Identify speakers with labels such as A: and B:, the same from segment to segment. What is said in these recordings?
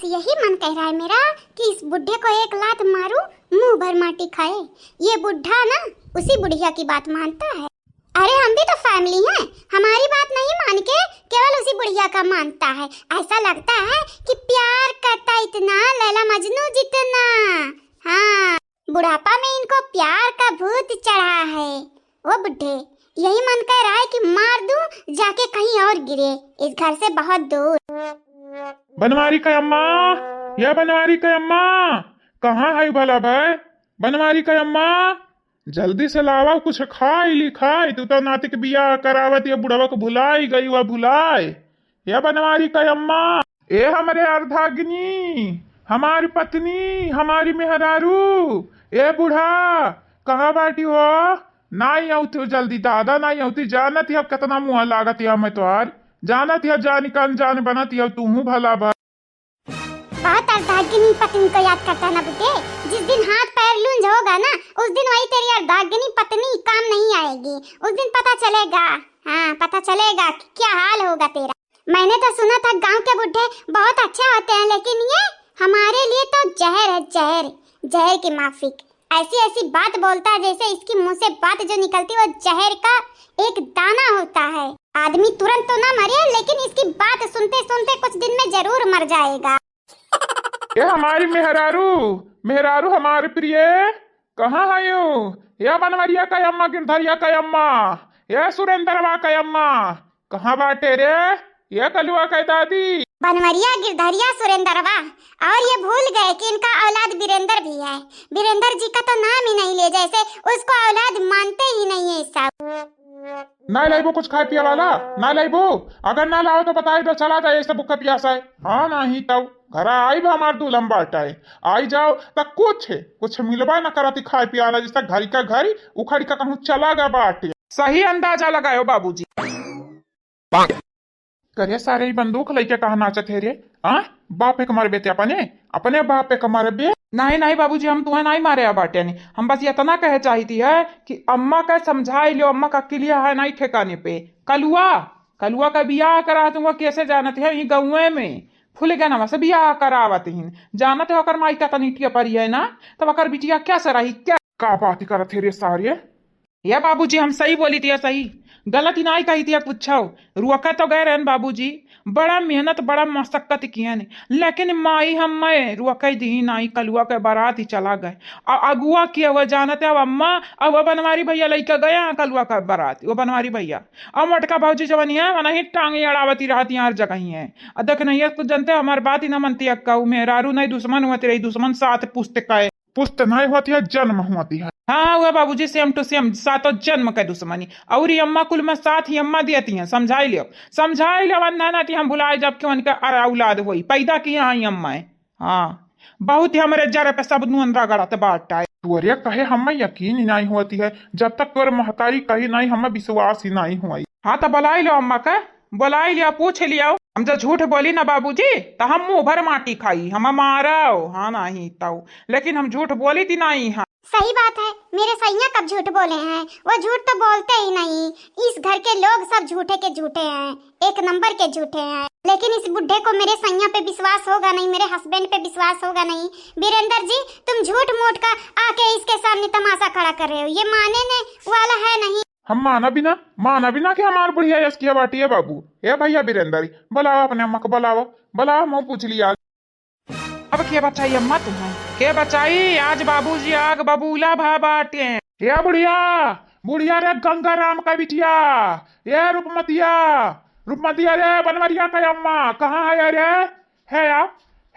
A: यही मन कह रहा है मेरा कि इस बुढ़े को एक लात मारूं, मुंह भर माटी खाए। ये बुढ़ा ना उसी बुढ़िया की बात मानता है। अरे हम भी तो फैमिली हैं, हमारी बात नहीं मान के केवल उसी बुढ़िया का मानता है। ऐसा लगता है कि प्यार करता इतना लैला मजनू जितना। हाँ, बुढ़ापा में इनको प्यार का भूत चढ़ा है। वो बुढ़े यही मन कर रहा है कि मार दूं, जाके कहीं और गिरे, इस घर से बहुत दूर।
B: बनवारी का अम्मा, या बनवारी का अम्मा, कहाँ है भला भाई? बनवारी का अम्मा, जल्दी से लावा, कुछ खाई लिखाई। तू तो नाती के बियाह करावत या बुढ़वा को भुलाई गई, वह भुलाए। या बनवारी का अम्मा, ए हमारे अर्धाग्नि, हमारी पत्नी, हमारी मेहरारू, ए बूढ़ा कहाँ बाटी हो? नहीं आउती जल्दी दादा, नहीं आउती। जानत ही अब कितना मुँह लागत है मैं तोहार, जानत है जानी कान जान बनत है तू भला भा।
A: बहुत अर्धांगिनी पत्नी को याद करता ना बुड्ढे। जिस दिन हाथ पैर लूंज होगा ना, उस दिन वही तेरी अर्धांगिनी पत्नी काम नहीं आएगी। उस दिन पता चलेगा, हाँ पता चलेगा कि क्या हाल होगा तेरा। मैंने तो सुना था गांव के बुड्ढे बहुत अच्छे होते हैं, लेकिन ये हमारे लिए तो जहर है, जहर, जहर की माफिक। ऐसी ऐसी बात बोलता है जैसे इसकी मुंह से बात जो निकलती है वो जहर का एक दाना होता है। आदमी तुरंत तो ना मरे, लेकिन इसकी बात सुनते सुनते कुछ दिन में जरूर मर जाएगा।
B: ये हमारी मेहरारू, मेहरारू हमारे प्रिय, कहाँ है यू? या बनवरिया का अम्मा, गिरधरिया का अम्मा, या सुरेंद्रवा का अम्मा, कहाँ बाटे रे? या कलुआ का दादी।
A: बनवरिया, गिरधरिया, सुरेंद्रवा, और ये भूल गए कि इनका औलाद वीरेंद्र भी है। वीरेंद्र जी का तो नाम ही नहीं ले, जैसे उसको औलाद मानते ही नहीं है सब।
B: ना लाइबो कुछ खाए पिया वाला, ना लाइबो। अगर ना लाओ तो बताए तो चला जाए, ऐसे भूखा प्यासा है। हाँ नहीं तब घर आई भी हमार दू लंबा है, आई जाओ तक कुछ मिलवा ना करती खाए पिया वाला, जिस तक घर का घर उखड़ का कहूँ चला गया बाटे। सही अंदाजा लगायो बाबूजी। करे सारे ही बंदूक लेके कहा नाचत है रे? हाँ, बाप पे कमारे बेटे अपने बाप पे कमारे बे। नहीं नहीं बाबूजी, हम तुम्हें नहीं मारे बाटे नहीं। हम बस इतना कहे चाहती है कि अम्मा का समझाई लो, अम्मा का क्लियर है नहीं ठेकाने पे। कलुआ का बियाह करा तुम कैसे जानते है? ये गाँव में फुल गया ना से बियाह करावत ही जानते होकर माई का तनिटिया परी है ना, तब अकर बिटिया क्या सराही क्या का बात करत है रे सारे? या बाबूजी हम सही बोली थी, सही गलत ही नहीं कही थी। पूछो रुका तो गए रहन बाबूजी, बड़ा मेहनत बड़ा मशक्कत किए ने, लेकिन माई हम मैं रुका दी नहीं। कलुआ के बारात ही चला गए, अगुआ किया हुआ जानते अब अम्मा। अब वो बनवारी भैया लेके गया कलुआ का बारात, वो बनवारी भैया अब मटका भाजी जवानी है वना ही टांगे अड़ावती रहती हर जगह ही है। देख नहीं है कुछ जनते हमारी बात ही ना मनती अक्का। मेहरारू नहीं दुश्मन हुआ तेरे, दुश्मन साथ पुस्त नहीं होती है, जन्म होती है। हाँ हुआ बाबूजी, सेम टू सेम, सातों जन्म का दुश्मनी। और ये अम्मा कुल में साथ ही अम्मा देती हैं, समझाई लियो वरना ना हम भुलाए जब कि उनका औलाद हुई पैदा किया है अम्मा। हाँ बहुत ही हमारे जरा पे सब नुंद्रा गड़ाते बाटा है। तुअरे कहे हमें यकीन ही नहीं होती है, जब तक तुअर महतारी कही नहीं हमें विश्वास ही नहीं हुआ। हाँ तो बुलाई लो अम्मा का, बुलाई लिया, पूछ लिया। हम जो झूठ बोली ना बाबूजी तो हम मुंह भर माटी खाई, हम मारो। हाँ नहीं तो, लेकिन हम झूठ बोली थी नहीं। हाँ
A: सही बात है, मेरे सैया कब झूठ बोले हैं? वो झूठ तो बोलते ही नहीं। इस घर के लोग सब झूठे के झूठे हैं, एक नंबर के झूठे हैं। लेकिन इस बुढ़े को मेरे सैया पे विश्वास होगा नहीं, मेरे हस्बैंड पे विश्वास होगा नहीं। वीरेंद्र जी तुम झूठ मूठ का आके इसके सामने तमाशा खड़ा कर रहे हो, ये मानने वाला है नहीं।
B: हम माना बिना कि हमार बुढ़िया यस किया बाटी है बाबू। ए भैया वीरेंद्र बुलाओ अपने अम्मा को, बुलाओ मैं पूछ लिया। अब क्या बचाई अम्मा तुम्हें, क्या बचाई? आज बाबूजी आग बबूला भा बाटे। या बुढ़िया रे गंगा राम का बिटिया, ये रूपमतिया रे बनवरिया का अम्मा कहाँ है रे? है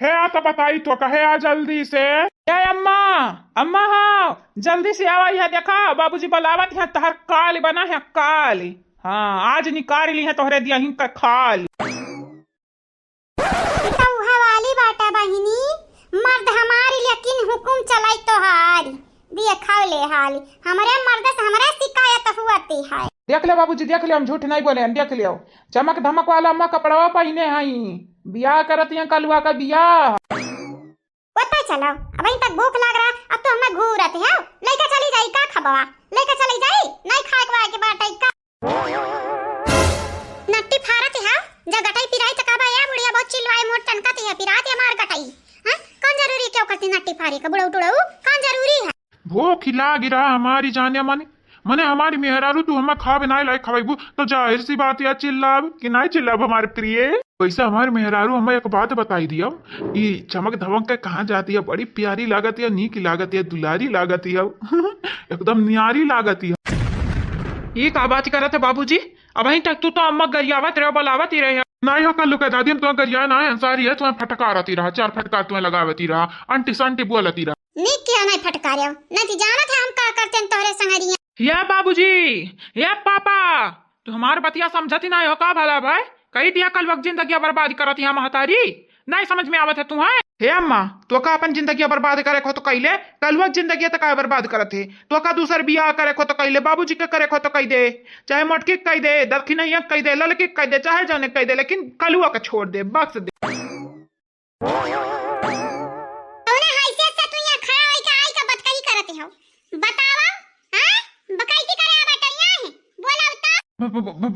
B: या तो बताई तो कहे आ जल्दी से। ये अम्मा हाँ जल्दी से आवा, यह देखा बाबूजी बुलावत है, तहर काल बना है काल। हाँ आज निकाल ली है तोहरे दिया ही का खाल।
A: बाटा बहिनी मर्द हमारी लेकिन हुकुम चलाई तो हारी दिए खाओ ले हाली, हमारे मर्द से हमारे शिकायत हुआती है।
B: देख ले बाबूजी देख ले, हम झूठ नहीं बोले, देख लियो चमक धमक वाला अम्मा कपड़वा पहने हई, बियाह करती है कलुआ का बियाह।
A: पता चलो अब तक भूख लग रहा, अब तो हमें घूरत है। लेके चली जाई का खबवा, लेके चली जाई नहीं खाए के बाटा का नट्टी फारत है। जब गटाई पिराई तकाबा या बुढ़िया बहुत चिल्वाए मोट टनकाती है, पिरात है मार गटाई थारे का बुढ़ऊ टुड़ऊ कौन जरूरी है।
B: भूख खिला गिरा हमारी जाने माने मने हमारी मेहरारू तू हमें खा बनाए लायक खवाइबू तो जाहिर सी बात या चिल्लाब कि नहीं चिल्लाब हमारे प्रिय। वैसे हमारे मेहरारू हमें एक बात बताई दिया ये चमक धमक के कहाँ जाती है, बड़ी प्यारी लागत है, नीक लागत है, दुलारी लागत है एकदम न्यारी लागत है। ये का बात करत है बाबूजी, अब वहीं तक तू तो अम्मा गरियावत रहे बोलावत ही रहे नहीं हो कल कह दादी हम तुम्हें गरिया ना अंसारी है तुम्हें फटका रही रहा, 4 फटकार तुम्हें लगावती रहा, अंटी संटी बोलती रहा।
A: नी क्या नहीं फटकारे नहीं जाना था हम का करते हैं तोहरे संगरिया।
B: या बाबूजी या पापा तू हमार बतिया समझती नहीं हो का भला भाई, कही दिया कल वक्त जिंदगी बर्बाद करती है महतारी, नहीं समझ में आवत है तुम्हें। हे अम्मा तो का अपन जिंदगी बर्बाद करे को तो कहले कल वक्त जिंदगी तो का बर्बाद करते तो का दूसर बियाह करे को तो कहले बाबूजी के करे को तो कह दे, चाहे मोटकी कह दे दक्षिणैया कह दे ललकी कह दे चाहे जाने कह दे, लेकिन कलुआ का छोड़ दे बक्स दे।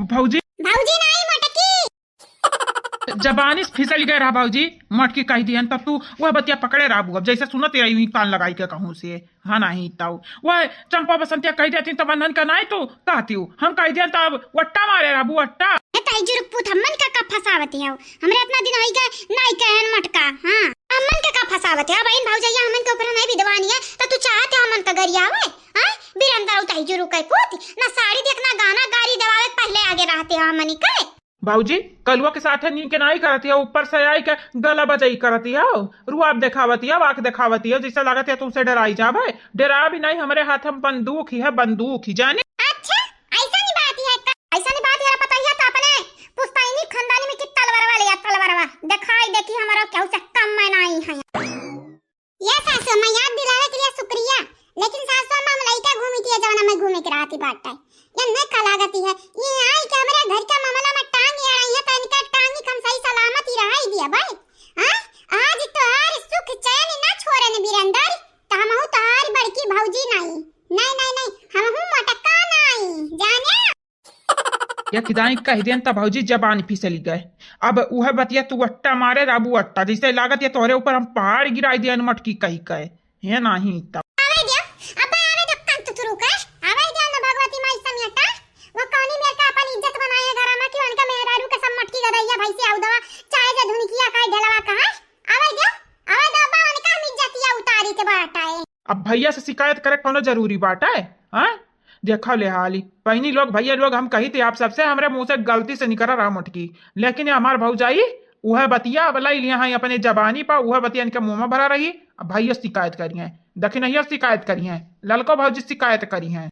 B: भाऊजी
A: भाऊजी नहीं मोटकी
B: जबानी फिसल गए रहा भाऊजी मटकी कह दिया तब तू वह बतिया पकड़े रहा अब जैसे सुनते रही कान लगाई के कहूँ से हाँ नहीं तब वह चंपा बसंतिया कह देती तो बंधन का नहीं तो कहती हूँ हम कह दिया तब वट्टा मारे रहा वट्टा
A: फसावती है हमरे इतना दिन होई गए नहीं कहन मटका। हाँ अमन का फसावत है बहन भौजैया हमन के ऊपर नहीं विधवानी है तो तू चाहते हमन का गरियावे हां बिरंदा उताई जुरु कई पोत ना साड़ी देखना गाना गाड़ी दवावे पहले आगे रहते हैं हमनी के।
B: बाबूजी कलुआ के साथ नी के नहीं करती है ऊपर से आई के गला बजाई करती है रुआब दिखावती है आंख दिखावती है जैसे लगता है तुमसे डराई जावे, डरा भी नहीं हमारे हाथ में बंदूक ही है बंदूक ही जाने।
A: अच्छा ऐसा नहीं बात है ऐसा नहीं बात है पता है तो अपने पुश्तैनी खानदानी में की तलवार वाले या तलवारवा दिखाई देखी हमारा क्या से कम में नहीं है। ये सासू मैं याद दिलाने के लिए शुक्रिया, लेकिन सासू मां लइका घूमी थी जवाना में घूमे के रहती बात है ये न कलागती है ये आई के हमारे घर का मामला में टांग आ रही है तो इनका टांग कम सही सलामत ही रहा दिया भाई। हां आज तो हर सुख चैन ना छोड़े ने बिरंदर तो हम हूं तोहारी बड़की भौजी नहीं हम हूं मटका नहीं जाने
B: या किदाई कह दियन तब भाऊजी जबान फिसली गए। अब वह बतिया तू अट्टा मारे राबू अट्टा जैसे लागत है तोहरे ऊपर हम पहाड़ गिराई दिया मटकी कही कहे है नहीं तब अब भैया से शिकायत करे कोनो जरूरी बात है। हाँ देखा ले हाली पहनी लोग भैया लोग हम कही थे आप सबसे हमारे मुंह से गलती से निकल रहा मटकी, लेकिन ये हमार भौजाई वह बतिया भला यहाँ अपने जबानी पर वह बतिया इनके मुंह में भरा रही। अब भैया शिकायत करी है दक्षिणैया शिकायत करी है ललको भौजी शिकायत करी है।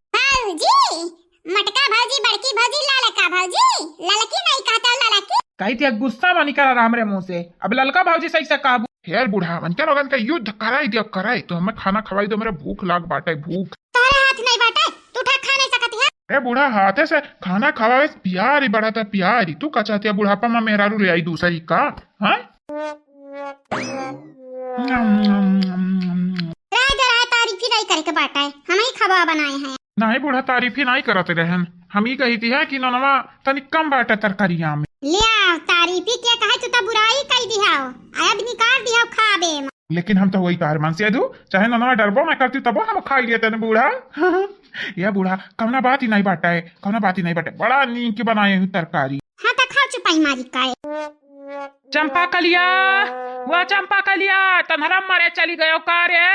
A: मटका भौजी बड़की भौजी ललका भौजी ललकी नहीं कहता ललकी
B: कही थी गुस्सा में निकल रहा हमारे मुंह से। अब ललका भौजी सही से काबू यार बूढ़ा मन क्या लोगन का युद्ध कराई दिया कराई तो हमें खाना खवाई दो मेरे भूख लाग बाटे भूख
A: तोरे हाथ नहीं बाटे तू ठा खा नहीं सकती है।
B: अरे बूढ़ा हाथे से खाना खवावे प्यार ही बड़ा था प्यार ही तू का चाहती है बुढ़ापा में मेहरारू ले आई दूसरी का। हाँ
A: तारीफ ही नहीं करे के बाटा है हम ही खवा बनाए हैं
B: नहीं बूढ़ा तारीफ ही नहीं करते रहन हम ही कही थी है कि ननवा तनी कम बाटे तरकारिया में
A: लिया तारीफ ही क्या कहे तू तो बुराई कह दिहाओ अब निकाल दिहाओ खाबे में।
B: लेकिन हम तो वही तार मन से दू चाहे ननवा डरबो मैं करती तब हम खा लिए तेने बूढ़ा या बूढ़ा कौना बात ही नहीं बाटा है कौना बात ही नहीं बाटे बड़ा नीक बनाए हुई तरकारी।
A: हाँ तो खा चुपाई मारी का
B: चंपा कलिया वो चंपा कलिया तनहरा मारे चली गयो का रे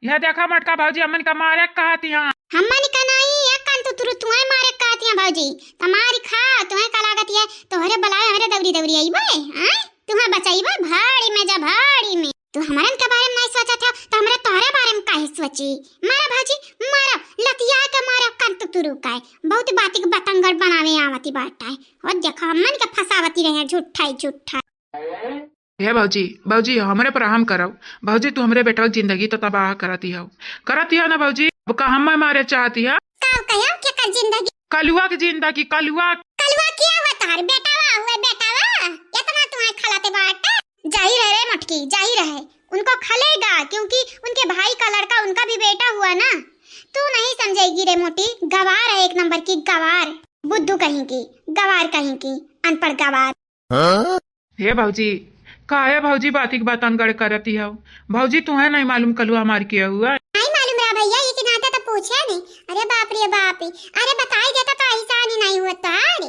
B: यह देखा मटका भाजी अमन का मारे कहती हां
A: हमन का नहीं एकन तो तुरु तुम्हें मारे कहती हैं भाजी तुम्हारी खा तुम्हें का लागत है तोहरे बलाए हमारे दौरी दौरी आईबे हैं तुम्हें बचाईबे भाड़ी में जा भाड़ी में तू हमारन के बारे में नहीं सोचा था तो हमरा तोहरे बारे में काहे सोची। मारा भाजी मारा लतिया के मारा कन तो तुरु का बहुत बाती के बतंगड़ बनावे आवती बात है और देखो हमन के फसावती रहे झूठा
B: हे भाजी हमरे पर हम करव भाजी तू हमरे बेटा की जिंदगी तो तबाह करती है ना भाजी अब का हम मारे चाहती है
A: क्या जिंदगी
B: कलुआ की जिंदगी कलुआ
A: क्या हुआ तार बेटावा हुआ बेटावा इतना तुम्हें खलाते बाट जाहिर है रे मटकी जाहिर है उनको खलेगा क्योंकि उनके भाई का लड़का उनका भी बेटा हुआ ना। तू नहीं समझेगी रे मोटी गवार है एक नंबर की गवार बुद्धू कहीं की गवार कहीं की अनपढ़ गवार।
B: हे भाजी का है भौजी बाती की बात अंगड़ करती है भौजी तुम्हें नहीं मालूम कलुआ मार किया हुआ
A: नहीं मालूम रहा भैया, ये कि नाता तो पूछे नहीं। अरे बाप रे बाप, अरे बताई देता तो ऐसा नहीं होता। अरे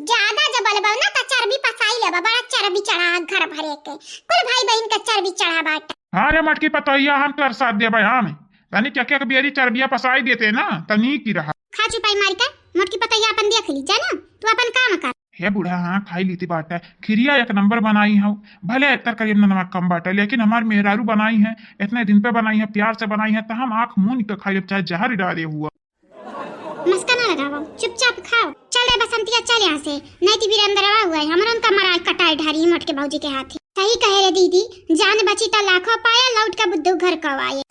A: ज्यादा जब बलबा ना तो चर्बी पसाई लेबा, बड़ा चर्बी चढ़ा घर भरे के, कुल भाई बहन का चर्बी चढ़ा बाट।
B: हाँ रे मटकी पतैया हम तोर साथ दे भाई हम तनी क्या क्या बियरी चर्बिया पसाई देते ना तनी की रहा
A: खा चुपाई मार के मोटकी पतैया अपन देख ली जाना, तू अपन काम कर।
B: हे बूढ़ा हाँ खाई लीती बात है, खिरिया एक नंबर बनाई हूँ, भले इतर करीब नमक कम बाटे लेकिन हमारी मेहरारू बनाई है, इतने दिन पे बनाई है, प्यार से बनाई है, तो हम आंख मुंह निकल खाई चाहे जहर डाले हुआ।
A: मस्का ना लगाओ, चुपचाप खाओ। चल रे बसंतिया चल यहाँ से, नहीं तो वीरेंद्रवा हुआ है हमरन का मरा कटाई ढारी मोटके भौजी के हाथ। सही कहे रे दीदी, जान बची तो लाखों पाया, लौट का बुद्धू घर कवाए।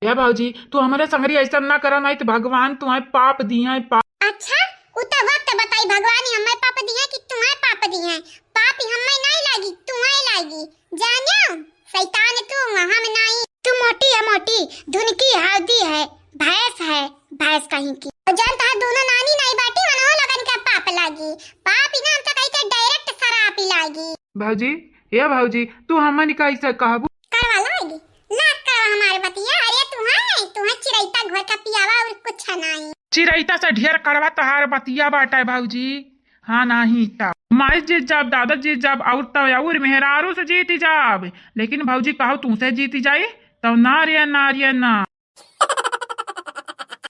B: या भाजी तू हमारे संगरी ऐसा ना करा, नहीं तो भगवान तुम्हारे पाप दिया पाप।
A: अच्छा उतना वक्त बताई भगवान ही हमें पाप दिया कि तुम्हें पाप दिया है? पाप हमें नहीं लागी, तुम्हें लागी। जानियो शैतान तू, हम नहीं। तू मोटी है, मोटी धुनकी हाउदी है, भैंस है, भैंस कहीं की। जान ता दोनों नानी नहीं बाटी, वनो लगन का पाप लागी। पाप ही ना हम तो कहीं के डायरेक्ट शराब ही लागी।
B: भाजी ये भाजी तू हमन कैसे कहबू
A: करवा लागी ना कर हमारे बतिया। अरे तुम्हें चिरैता घर का पियावा और कुछ नहीं।
B: चिरैता से ढेर कड़वा तहार बतिया बाटा भाजी। हाँ नहीं तब माई जीत जाब, दादा जीत जाब, और तब और मेहरारू से जीती जाब, लेकिन भाजी कहो तुमसे जीती जाए तब ना रे ना।